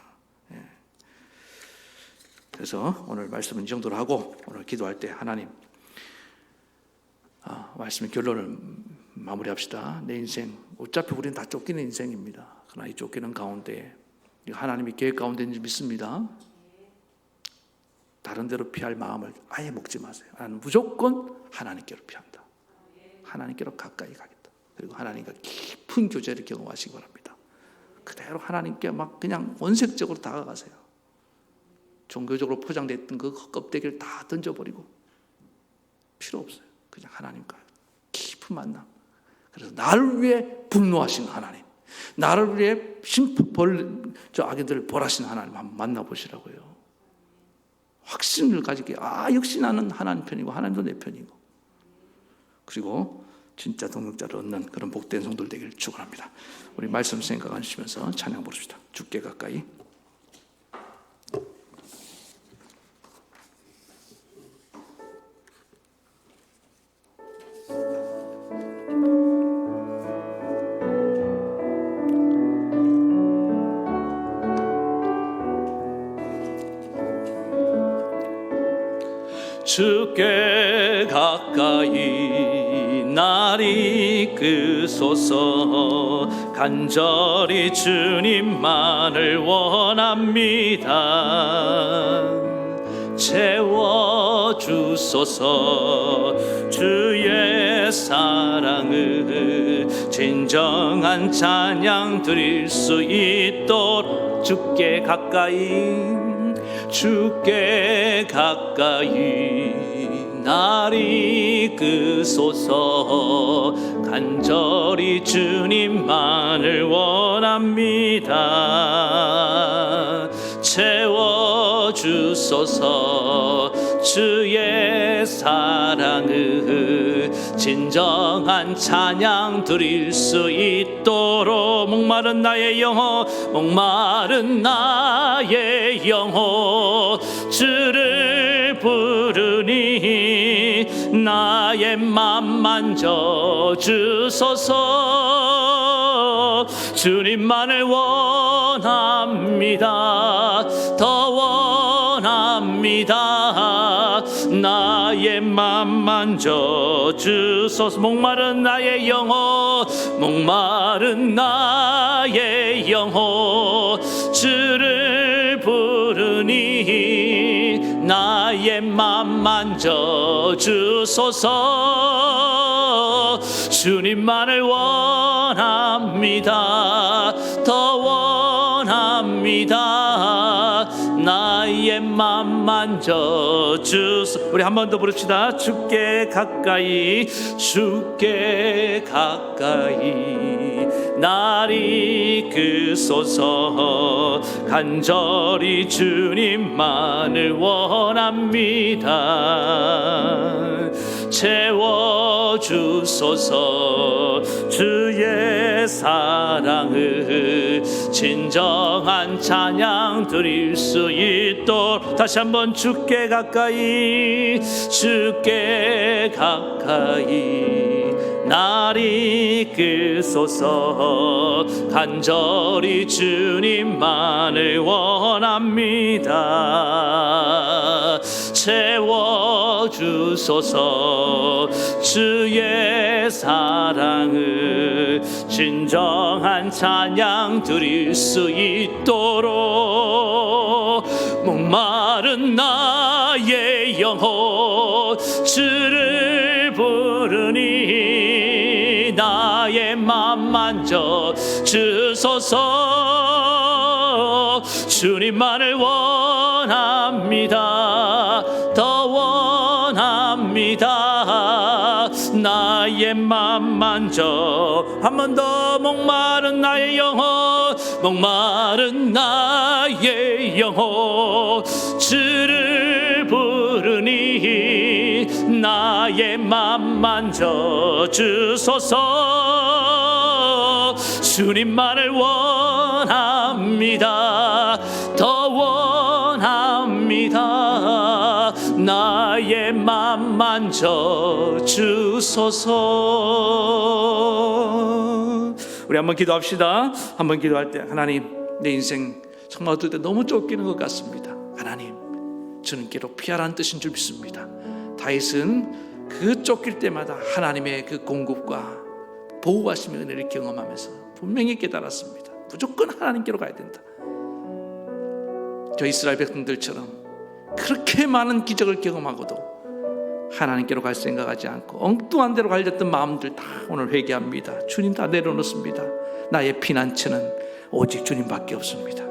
그래서 오늘 말씀은 이 정도로 하고 오늘 기도할 때 하나님 말씀의 결론을 마무리합시다. 내 인생 어차피 우리는 다 쫓기는 인생입니다. 그러나 이 쫓기는 가운데 하나님의 계획 가운데인지 믿습니다. 다른 데로 피할 마음을 아예 먹지 마세요. 나는 무조건 하나님께로 피한다. 하나님께로 가까이 가겠다. 그리고 하나님과 깊은 교제를 경험하시기 바랍니다. 그대로 하나님께 막 그냥 원색적으로 다가가세요. 종교적으로 포장됐던 그 껍데기를 다 던져버리고 필요 없어요. 그냥 하나님과 깊은 만남. 그래서 나를 위해 분노하신 하나님, 나를 위해 악인들을 벌하신 하나님 한번 만나보시라고요. 확신을 가지게 역시 나는 하나님 편이고 하나님도 내 편이고, 그리고 진짜 동역자를 얻는 그런 복된 성도들 되기를 축원합니다. 우리 말씀 생각하시면서 찬양 부릅시다. 주께 가까이. 주께 가까이 날 이끄소서. 간절히 주님만을 원합니다. 채워주소서. 주의 사랑을 진정한 찬양 드릴 수 있도록 주께 가까이, 주께 가까이 날 이끄소서. 간절히 주님만을 원합니다. 채워주소서. 주의 사랑을 진정한 찬양 드릴 수 있도록. 목마른 나의 영혼, 목마른 나의 영혼 주를 부르니 나의 맘 만져주소서. 주님만을 원합니다. 더 원합니다. 나의 맘 만져주소서. 목마른 나의 영혼, 목마른 나의 영혼 주를 부르니 나의 맘 만져주소서. 주님만을 원합니다. 더 원합니다. 나의 맘 만져주소서. 우리 한 번 더 부릅시다. 주께 가까이, 주께 가까이 날 이끄소서. 간절히 주님만을 원합니다. 채워주소서. 주의 사랑을 진정한 찬양 드릴 수 있도록. 다시 한번 주께 가까이, 주께 가까이 날 이끄소서. 간절히 주님만을 원합니다. 채워주소서. 주의 사랑을 진정한 찬양 드릴 수 있도록. 목마른 나의 영혼 주를 부르니 나의 맘 만져주소서. 주님만을 원합니다. 더 원합니다. 나의 맘 만져. 한 번 더. 목마른 나의 영혼, 목마른 나의 영혼, 주를 부르니 나의 맘 만져 주소서. 주님만을 원합니다. 더 원합니다. 나의 맘 만져 주소서. 우리 한번 기도합시다. 한번 기도할 때, 하나님, 내 인생 정말 어떨 때 너무 쫓기는 것 같습니다. 하나님, 주님께로 피하라는 뜻인 줄 믿습니다. 다윗은 그 쫓길 때마다 하나님의 그 공급과 보호하심의 은혜를 경험하면서 분명히 깨달았습니다. 무조건 하나님께로 가야 된다. 저 이스라엘 백성들처럼 그렇게 많은 기적을 경험하고도 하나님께로 갈 생각하지 않고 엉뚱한 데로 가려던 마음들 다 오늘 회개합니다. 주님 다 내려놓습니다. 나의 피난처는 오직 주님밖에 없습니다.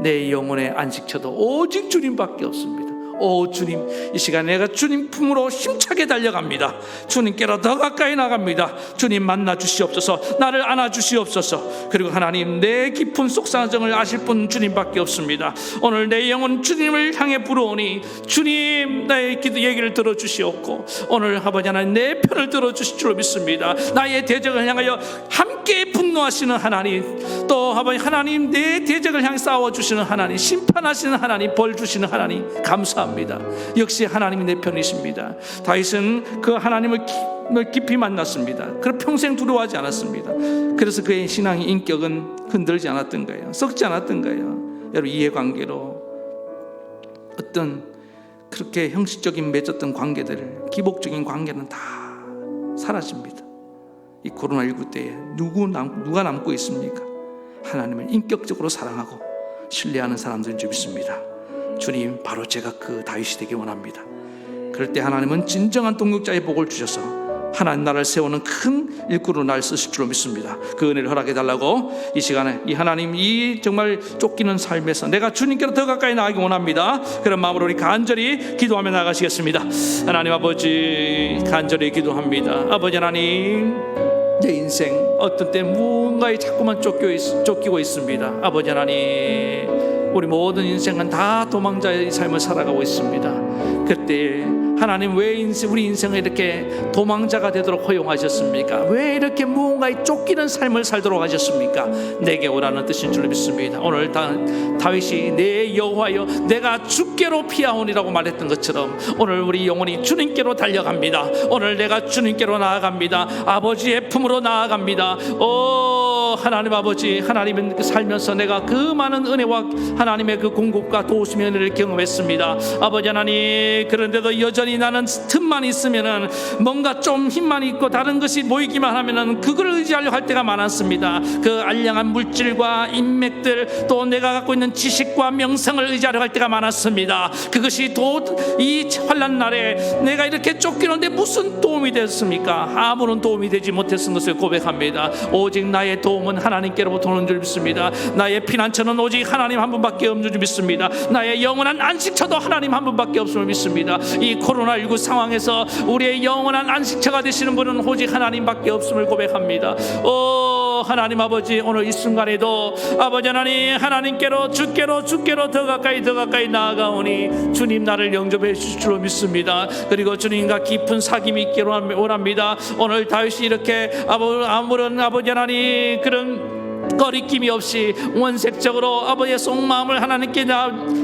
내 영혼의 안식처도 오직 주님밖에 없습니다. 오 주님, 이 시간에 내가 주님 품으로 힘차게 달려갑니다. 주님께로 더 가까이 나갑니다. 주님 만나 주시옵소서. 나를 안아 주시옵소서. 그리고 하나님, 내 깊은 속사정을 아실 분 주님밖에 없습니다. 오늘 내 영혼 주님을 향해 부르오니 주님, 나의 기도 얘기를 들어주시옵고 오늘 아버지 하나님 내 편을 들어주실 줄 믿습니다. 나의 대적을 향하여 함께 분노하시는 하나님, 또 아버지 하나님 내 대적을 향해 싸워주시는 하나님, 심판하시는 하나님, 벌 주시는 하나님 감사합니다. 역시 하나님이 내 편이십니다. 다윗은 그 하나님을 깊이 만났습니다. 그래서 평생 두려워하지 않았습니다. 그래서 그의 신앙의 인격은 흔들지 않았던 거예요. 썩지 않았던 거예요. 여러분, 이해관계로 어떤 그렇게 형식적인 맺었던 관계들, 기복적인 관계는 다 사라집니다. 이 코로나19 때에 누가 남고 있습니까? 하나님을 인격적으로 사랑하고 신뢰하는 사람들인 줄 믿습니다. 주님, 바로 제가 그 다윗이 되기 원합니다. 그럴 때 하나님은 진정한 동역자의 복을 주셔서 하나님 나라를 세우는 큰 일꾼으로 날 쓰실 줄로 믿습니다. 그 은혜를 허락해 달라고 이 시간에 이 하나님, 이 정말 쫓기는 삶에서 내가 주님께로 더 가까이 나가기 원합니다. 그런 마음으로 우리 간절히 기도하며 나가시겠습니다. 하나님 아버지, 간절히 기도합니다. 아버지 하나님, 내 인생 어떤 때 무언가에 자꾸만 쫓기고 있습니다. 아버지 하나님, 우리 모든 인생은 다 도망자의 삶을 살아가고 있습니다. 그때 하나님, 왜 우리 인생을 이렇게 도망자가 되도록 허용하셨습니까? 왜 이렇게 무언가에 쫓기는 삶을 살도록 하셨습니까? 내게 오라는 뜻인 줄 믿습니다. 오늘 다윗이 내 여호와여 내가 주께로 피하오니라고 말했던 것처럼 오늘 우리 영혼이 주님께로 달려갑니다. 오늘 내가 주님께로 나아갑니다. 아버지의 품으로 나아갑니다. 오 하나님 아버지, 하나님은 살면서 내가 그 많은 은혜와 하나님의 그 공급과 도우심의 은혜를 경험했습니다. 아버지 하나님, 그런데도 여전히 나는 틈만 있으면은 뭔가 좀 힘만 있고 다른 것이 모이기만 하면은 그걸 의지하려고 할 때가 많았습니다. 그 알량한 물질과 인맥들, 또 내가 갖고 있는 지식과 명성을 의지하려고 할 때가 많았습니다. 그것이 이 환난 날에 내가 이렇게 쫓기는데 무슨 도움이 됐습니까? 아무런 도움이 되지 못했은 것을 고백합니다. 오직 나의 도움은 하나님께로부터 오는 줄 믿습니다. 나의 피난처는 오직 하나님 한 분밖에 없는 줄 믿습니다. 나의 영원한 안식처도 하나님 한 분밖에 없음을 믿습니다. 이 코로나19 상황에서 우리의 영원한 안식처가 되시는 분은 오직 하나님밖에 없음을 고백합니다. 오 하나님 아버지, 오늘 이 순간에도 아버지 하나님, 하나님께로 주께로 더 가까이 나아가오니 주님 나를 영접해 주실 줄로 믿습니다. 그리고 주님과 깊은 사귐이 있기를 원합니다. 오늘 다윗이 이렇게 아무런 아버지 하나님 그런 거리낌이 없이 원색적으로 아버지의 속마음을 하나님께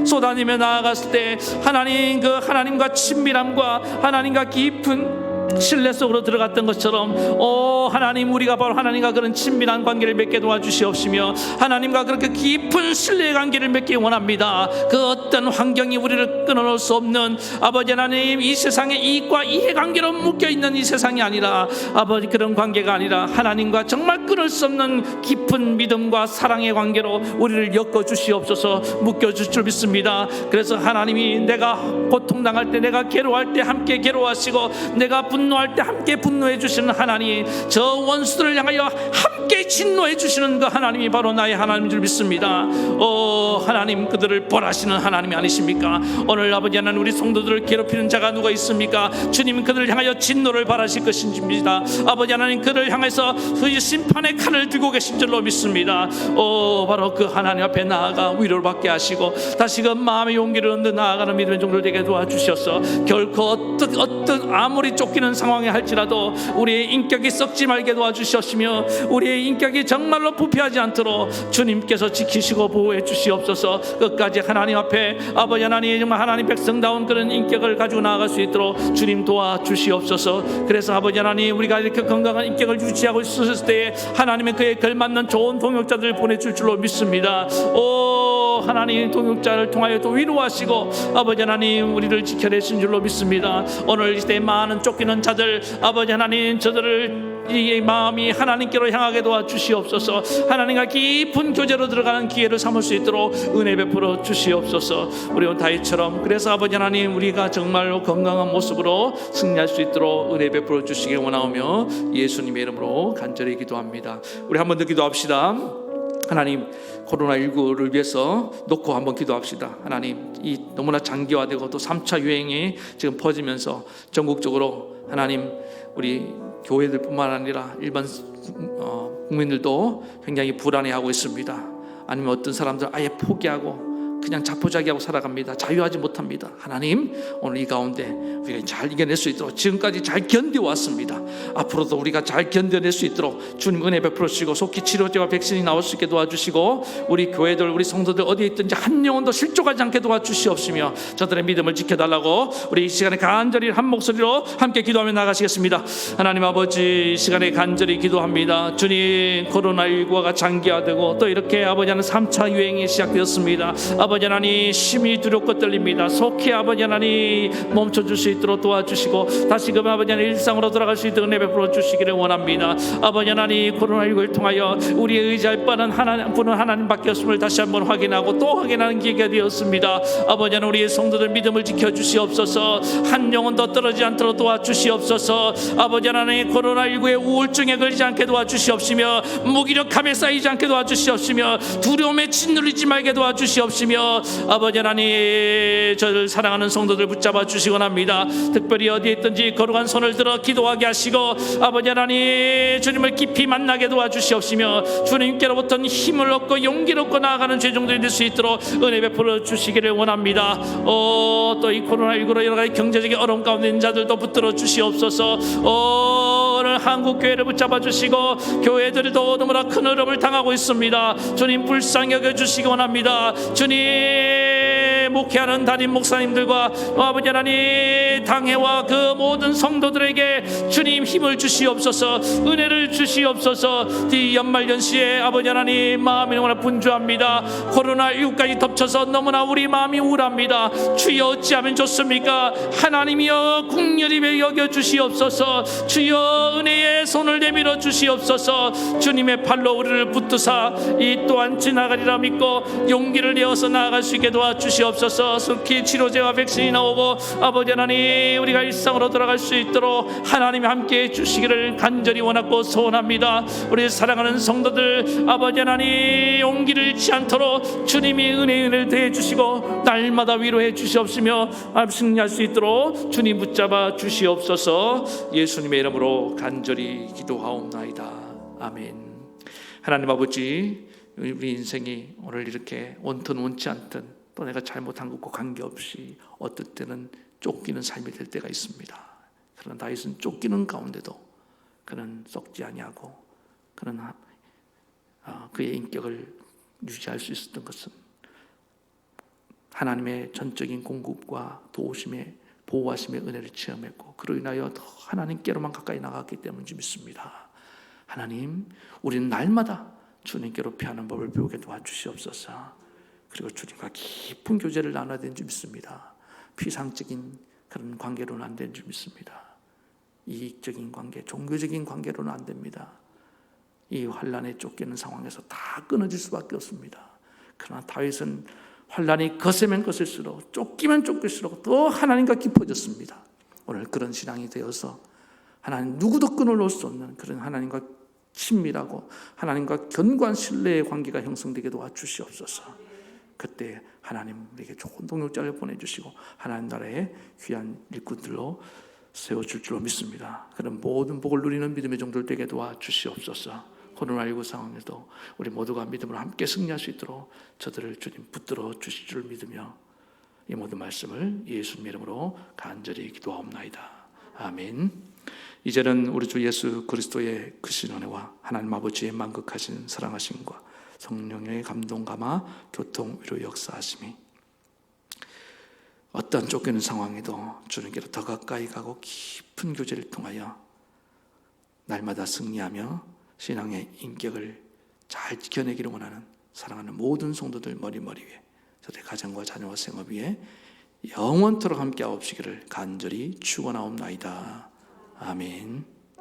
쏟아내며 나아갔을 때 하나님, 그 하나님과 친밀함과 하나님과 깊은 신뢰 속으로 들어갔던 것처럼, 오 하나님, 우리가 바로 하나님과 그런 친밀한 관계를 맺게 도와주시옵시며 하나님과 그렇게 깊은 신뢰의 관계를 맺기 원합니다. 그 어떤 환경이 우리를 끊어놓을 수 없는 아버지 하나님, 이 세상의 이익과 이해관계로 묶여있는 이 세상이 아니라 아버지 그런 관계가 아니라 하나님과 정말 끊을 수 없는 깊은 믿음과 사랑의 관계로 우리를 엮어주시옵소서. 묶여줄 줄 믿습니다. 그래서 하나님이 내가 고통당할 때, 내가 괴로워할 때 함께 괴로워하시고, 내가 분노할 때 함께 분노해 주시는 하나님, 저 원수들을 향하여 함께 진노해 주시는 그 하나님이 바로 나의 하나님인 줄 믿습니다. 하나님, 그들을 벌하시는 하나님이 아니십니까? 오늘 아버지 하나님, 우리 성도들을 괴롭히는 자가 누가 있습니까? 주님, 그들을 향하여 진노를 바라실 것입니다. 아버지 하나님, 그를 향해서 그 심판의 칼을 들고 계신 줄로 믿습니다. 바로 그 하나님 앞에 나아가 위로를 받게 하시고 다시금 마음의 용기를 얻는 나아가는 믿음의 종들 되게 도와주셔서 결코 어떤 아무리 쫓기는 상황에 할지라도 우리의 인격이 썩지 말게 도와주셨으며 우리의 인격이 정말로 부패하지 않도록 주님께서 지키시고 보호해 주시옵소서. 끝까지 하나님 앞에 아버지 하나님, 정말 하나님 백성다운 그런 인격을 가지고 나아갈 수 있도록 주님 도와주시옵소서. 그래서 아버지 하나님, 우리가 이렇게 건강한 인격을 유지하고 있을 때에 하나님의 그에 걸맞는 좋은 동역자들을 보내줄 줄로 믿습니다. 하나님, 동역자를 통하여 또 위로하시고 아버지 하나님, 우리를 지켜내신 줄로 믿습니다. 오늘 이 시대에 많은 쫓기는 자들, 아버지 하나님, 저들을 이 마음이 하나님께로 향하게 도와주시옵소서. 하나님과 깊은 교제로 들어가는 기회를 삼을 수 있도록 은혜 베풀어 주시옵소서. 우리 온 다윗처럼, 그래서 아버지 하나님, 우리가 정말로 건강한 모습으로 승리할 수 있도록 은혜 베풀어 주시길 원하오며 예수님의 이름으로 간절히 기도합니다. 우리 한 번 더 기도합시다. 하나님, 코로나19를 위해서 놓고 한번 기도합시다. 하나님, 이 너무나 장기화되고 또 3차 유행이 지금 퍼지면서 전국적으로 하나님, 우리 교회들뿐만 아니라 일반 국민들도 굉장히 불안해하고 있습니다. 아니면 어떤 사람들 아예 포기하고 그냥 자포자기하고 살아갑니다. 자유하지 못합니다. 하나님, 오늘 이 가운데 우리가 잘 이겨낼 수 있도록, 지금까지 잘 견뎌왔습니다. 앞으로도 우리가 잘 견뎌낼 수 있도록 주님 은혜 베풀어 주시고 속히 치료제와 백신이 나올 수 있게 도와주시고 우리 교회들, 우리 성도들 어디에 있든지 한 영혼도 실족하지 않게 도와주시옵시며 저들의 믿음을 지켜달라고 우리 이 시간에 간절히 한 목소리로 함께 기도하며 나가시겠습니다. 하나님 아버지, 이 시간에 간절히 기도합니다. 주님, 코로나19가 장기화되고 또 이렇게 아버지 하나님 3차 유행이 시작되었습니다. 아버지 하나님, 심히 두렵고 떨립니다. 속히 아버지 하나님 멈춰줄 수 있도록 도와주시고 다시금 아버지 하나님 일상으로 돌아갈 수 있도록 은혜 베풀어 주시기를 원합니다. 아버지 하나님, 코로나19를 통하여 우리의 의지할 바는 분은 하나님밖에 없음을 다시 한번 확인하고 또 확인하는 기회가 되었습니다. 아버지 하나님, 우리의 성도들 믿음을 지켜주시옵소서. 한 영혼도 떨어지지 않도록 도와주시옵소서. 아버지 하나님, 코로나19의 우울증에 걸리지 않게 도와주시옵시며 무기력함에 쌓이지 않게 도와주시옵시며 두려움에 짓눌리지 말게 도와주시옵시며 아버지 하나님, 저를 사랑하는 성도들 붙잡아 주시곤 합니다. 특별히 어디에 있든지 거룩한 손을 들어 기도하게 하시고 아버지 하나님, 주님을 깊이 만나게 도와주시옵시며 주님께로부터 힘을 얻고 용기를 얻고 나아가는 죄종들이 될 수 있도록 은혜 베풀어 주시기를 원합니다. 또 이 코로나19로 여러 가지 경제적인 어려움 가운데 있는 자들도 붙들어 주시옵소서. 오늘 한국 교회를 붙잡아 주시고 교회들도 너무나 큰 어려움을 당하고 있습니다. 주님, 불쌍히 여겨 주시기 원합니다. 주님, 목회하는 담임 목사님들과 아버지 하나님, 당회와 그 모든 성도들에게 주님 힘을 주시옵소서. 은혜를 주시옵소서. 이 연말연시에 아버지 하나님, 마음이 너무나 분주합니다. 코로나19까지 덮쳐서 너무나 우리 마음이 우울합니다. 주여, 어찌하면 좋습니까? 하나님이여, 긍휼히 여겨 주시옵소서. 주여, 은혜의 손을 내밀어 주시옵소서. 주님의 팔로 우리를 붙드사 이 또한 지나가리라 믿고 용기를 내어서 나아갈 수 있게 도와주시옵소서. 속히 치료제와 백신이 나오고 아버지 하나님, 우리가 일상으로 돌아갈 수 있도록 하나님이 함께해 주시기를 간절히 원하고 소원합니다. 우리 사랑하는 성도들, 아버지 하나님, 용기를 잃지 않도록 주님이 은혜를 더해 주시고 날마다 위로해 주시옵시며 승리할 수 있도록 주님 붙잡아 주시옵소서. 예수님의 이름으로 간절히 기도하옵나이다. 아멘. 하나님 아버지, 우리 인생이 오늘 이렇게 원튼 원치 않든 또 내가 잘못한 것과 관계없이 어떨 때는 쫓기는 삶이 될 때가 있습니다. 그러나 다윗은 쫓기는 가운데도 그는 썩지 아니하고 그는 그의 인격을 유지할 수 있었던 것은 하나님의 전적인 공급과 도우심의 보호하심의 은혜를 체험했고 그로 인하여 더 하나님께로만 가까이 나갔기 때문인지 믿습니다. 하나님, 우리는 날마다 주님께로 피하는 법을 배우게 도와주시옵소서. 그리고 주님과 깊은 교제를 나눠야 되는 줄 믿습니다. 피상적인 그런 관계로는 안 되는 줄 믿습니다. 이익적인 관계, 종교적인 관계로는 안 됩니다. 이 환난에 쫓기는 상황에서 다 끊어질 수밖에 없습니다. 그러나 다윗은 환난이 거세면 거셀수록 쫓기면 쫓길수록 더 하나님과 깊어졌습니다. 오늘 그런 신앙이 되어서 하나님 누구도 끊어놓을 수 없는 그런 하나님과 친밀하고 하나님과 견고한 신뢰의 관계가 형성되게 도와주시옵소서. 그때 하나님 우리에게 좋은 동역자를 보내주시고 하나님 나라의 귀한 일꾼들로 세워줄 줄로 믿습니다. 그런 모든 복을 누리는 믿음의 종들 되게 도와주시옵소서. 코로나19 상황에도 우리 모두가 믿음으로 함께 승리할 수 있도록 저들을 주님 붙들어 주실 줄 믿으며 이 모든 말씀을 예수님 이름으로 간절히 기도하옵나이다. 아멘. 이제는 우리 주 예수 그리스도의 크신 은혜와 하나님 아버지의 만극하신 사랑하심과 성령의 감동 감화 교통 위로 역사하심이 어떤 쫓기는 상황에도 주님께로 더 가까이 가고 깊은 교제를 통하여 날마다 승리하며 신앙의 인격을 잘 지켜내기를 원하는 사랑하는 모든 성도들 머리머리 위에 저들의 가정과 자녀와 생업 위에 영원토록 함께 하옵시기를 간절히 축원하옵나이다. 아멘.